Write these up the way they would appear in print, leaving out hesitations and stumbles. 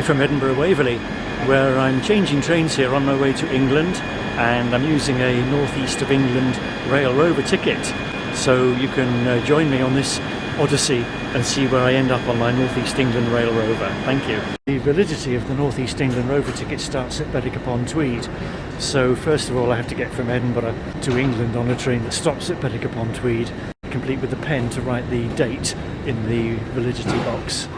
from Edinburgh Waverley, where I'm changing trains here on my way to England, and I'm using a North East of England Rail Rover ticket. So you can join me on this odyssey and see where I end up on my North East England Rail Rover. Thank you. The validity of the North East England Rover ticket starts at Berwick-upon-Tweed. So first of all I have to get from Edinburgh to England on a train that stops at Berwick-upon-Tweed, complete with a pen to write the date in the validity box.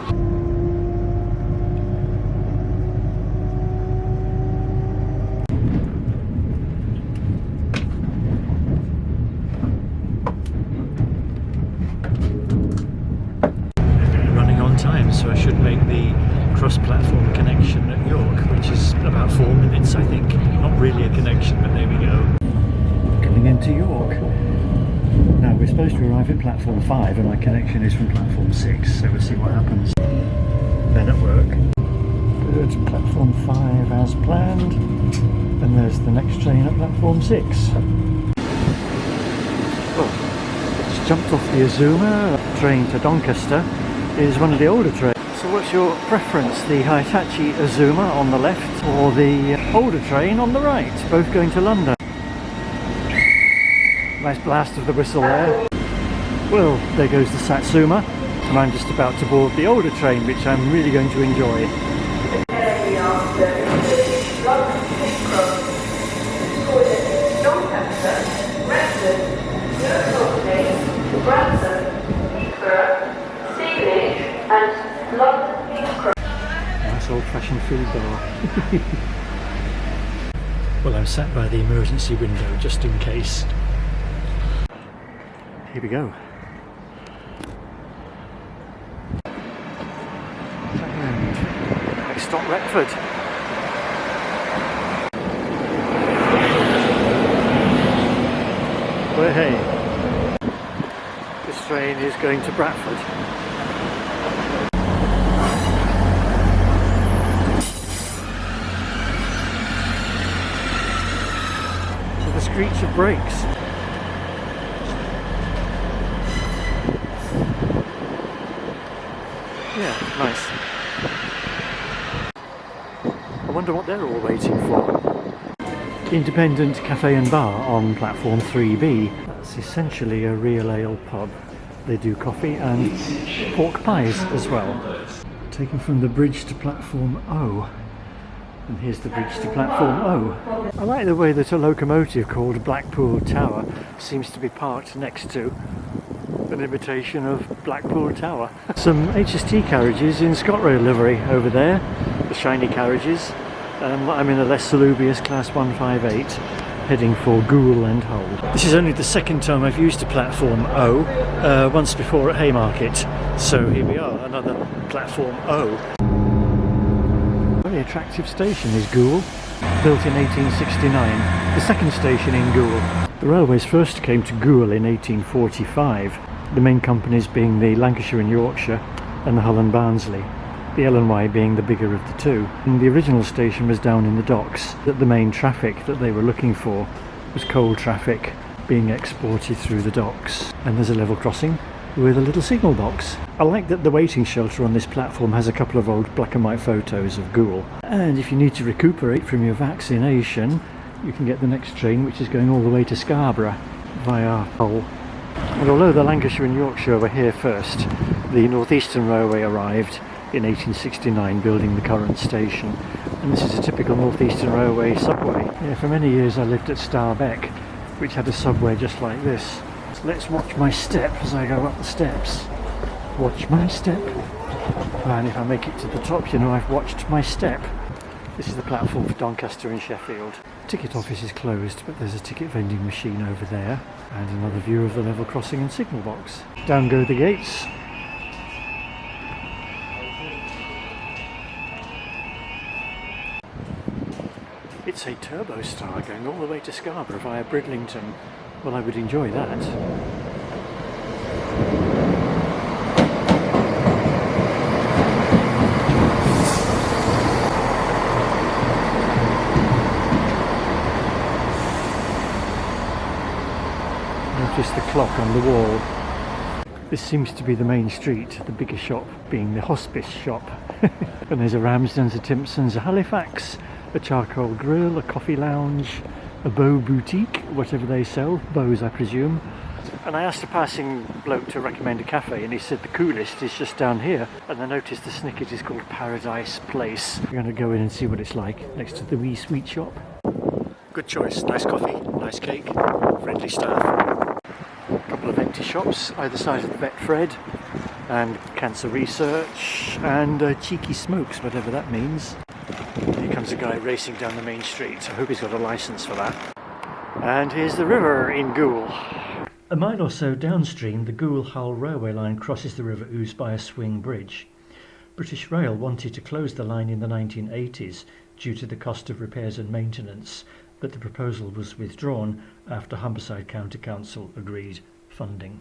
So I should make the cross-platform connection at York, which is about 4 minutes, I think. Not really a connection, but there we go. Coming into York. Now we're supposed to arrive at platform 5 and my connection is from platform 6, so we'll see what happens. Then at work. Good, platform 5 as planned. And there's the next train at platform 6. Oh, it's jumped off the Azuma. Train to Doncaster is one of the older trains. So what's your preference, the Hitachi Azuma on the left or the older train on the right, both going to London? Nice blast of the whistle there. Well, there goes the Satsuma, and I'm just about to board the older train, which I'm really going to enjoy. Nice old-fashioned food bar. Well, I'm sat by the emergency window just in case. Here we go. And next stop, Retford. Well, hey, this train is going to Bradford. Screech of brakes. Yeah, nice. I wonder what they're all waiting for. Independent Cafe and Bar on platform 3B. That's essentially a real ale pub. They do coffee and pork pies as well. Taken from the bridge to platform O. And here's the bridge to platform O. I like the way that a locomotive called Blackpool Tower seems to be parked next to an imitation of Blackpool Tower. Some HST carriages in ScotRail livery over there, the shiny carriages. I'm in a less salubrious class 158 heading for Goole and Hull. This is only the second time I've used a platform O, once before at Haymarket. So here we are, another platform O. Very attractive station is Goole, built in 1869, the second station in Goole. The railways first came to Goole in 1845, the main companies being the Lancashire and Yorkshire and the Hull and Barnsley, the L&Y being the bigger of the two. And the original station was down in the docks. That the main traffic that they were looking for was coal traffic being exported through the docks. And there's a level crossing with a little signal box. I like that the waiting shelter on this platform has a couple of old black and white photos of Goole. And if you need to recuperate from your vaccination, you can get the next train, which is going all the way to Scarborough via Hull. And although the Lancashire and Yorkshire were here first, the North Eastern Railway arrived in 1869, building the current station. And this is a typical North Eastern Railway subway. Yeah, for many years I lived at Starbeck, which had a subway just like this. Let's watch my step as I go up the steps. Watch my step. And if I make it to the top, you know I've watched my step. This is the platform for Doncaster and Sheffield. Ticket office is closed, but there's a ticket vending machine over there. And another view of the level crossing and signal box. Down go the gates. It's a Turbo Star going all the way to Scarborough via Bridlington. Well, I would enjoy that. Notice the clock on the wall. This seems to be the main street, the biggest shop being the hospice shop. And there's a Ramsden's, a Timpson's, a Halifax, a charcoal grill, a coffee lounge, a bow boutique, whatever they sell, bows I presume. And I asked a passing bloke to recommend a cafe, and he said the coolest is just down here. And I noticed the Snicket is called Paradise Place. We're going to go in and see what it's like next to the wee sweet shop. Good choice, nice coffee, nice cake, friendly staff. A couple of empty shops either side of the Vet Fred, and cancer research, and cheeky smokes, whatever that means. Here comes a guy racing down the main street. I hope he's got a licence for that. And here's the river in Goole. A mile or so downstream, the Goole-Hull railway line crosses the River Ouse by a swing bridge. British Rail wanted to close the line in the 1980s due to the cost of repairs and maintenance, but the proposal was withdrawn after Humberside County Council agreed funding.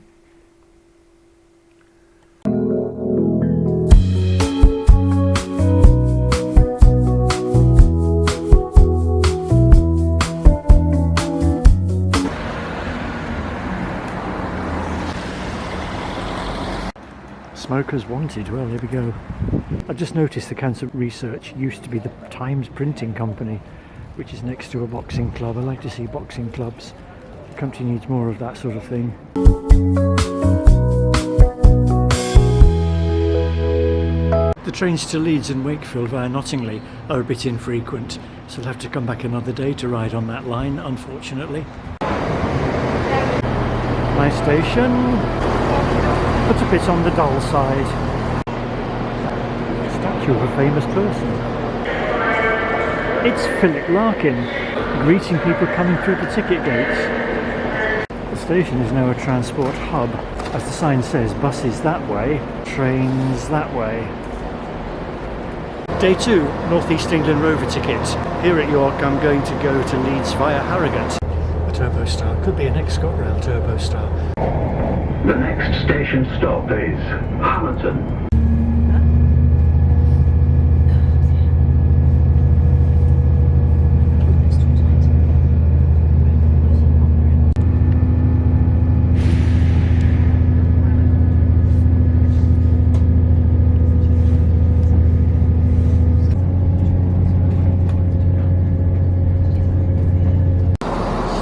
Smokers wanted, well, here we go. I've just noticed the cancer research used to be the Times printing company, which is next to a boxing club. I like to see boxing clubs. The country needs more of that sort of thing. The trains to Leeds and Wakefield via Nottingley are a bit infrequent, so I'll have to come back another day to ride on that line, unfortunately. Nice station. But a bit on the dull side. A statue of a famous person. It's Philip Larkin, greeting people coming through the ticket gates. The station is now a transport hub. As the sign says, buses that way, trains that way. Day 2, North East England Rover ticket. Here at York I'm going to go to Leeds via Harrogate. A Turbo Star, could be an ex-ScotRail Turbo Star. The next station stop is Hamilton.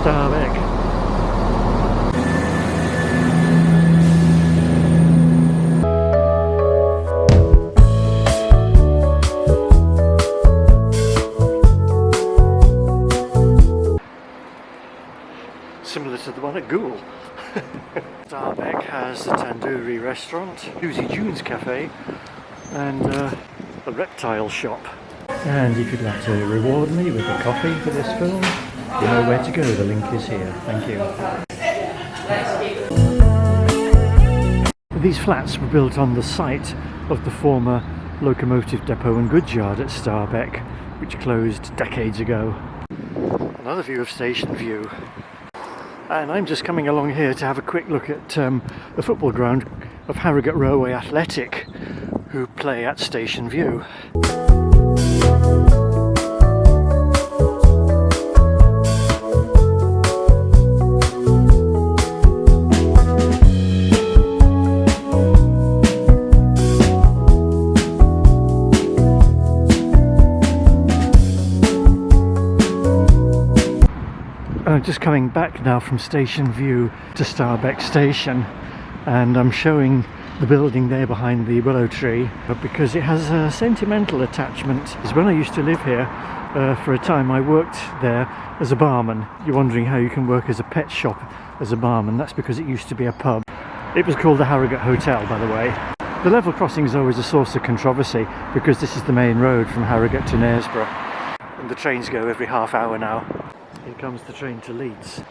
Starbeck. Similar to the one at Goole. Starbeck has a tandoori restaurant, Lucy June's cafe, and a reptile shop. And if you'd like to reward me with a coffee for this film, you know where to go, the link is here. Thank you. These flats were built on the site of the former locomotive depot and goods yard at Starbeck, which closed decades ago. Another view of Station View. And I'm just coming along here to have a quick look at the football ground of Harrogate Railway Athletic, who play at Station View. I'm just coming back now from Station View to Starbeck Station, and I'm showing the building there behind the willow tree because it has a sentimental attachment. Because when I used to live here, for a time I worked there as a barman. You're wondering how you can work as a pet shop as a barman. That's because it used to be a pub. It was called the Harrogate Hotel, by the way. The level crossing is always a source of controversy because this is the main road from Harrogate to Knaresborough, and the trains go every half hour now. Here comes the train to Leeds.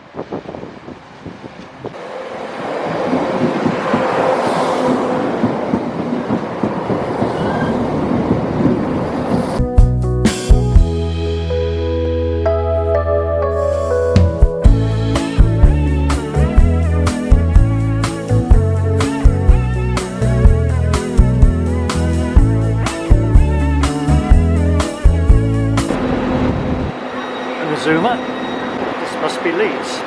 And a zoomer. Must be Leeds.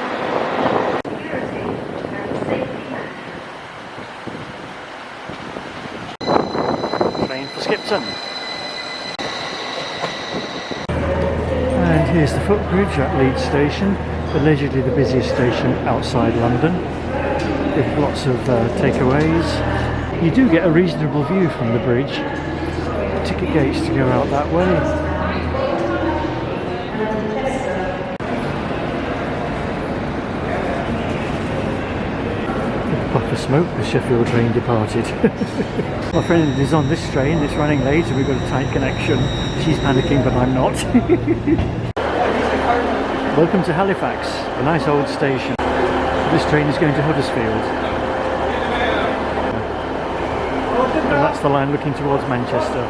Here's the footbridge at Leeds Station, allegedly the busiest station outside London, with lots of takeaways. You do get a reasonable view from the bridge. Ticket gates to go out that way. Puff of smoke, the Sheffield train departed. My friend is on this train, it's running late and we've got a tight connection. She's panicking, but I'm not. Welcome to Halifax, a nice old station. This train is going to Huddersfield. And that's the line looking towards Manchester.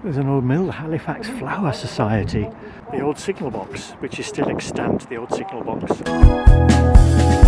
There's an old mill, Halifax Flower Society. The old signal box, which is still extant, the old signal box.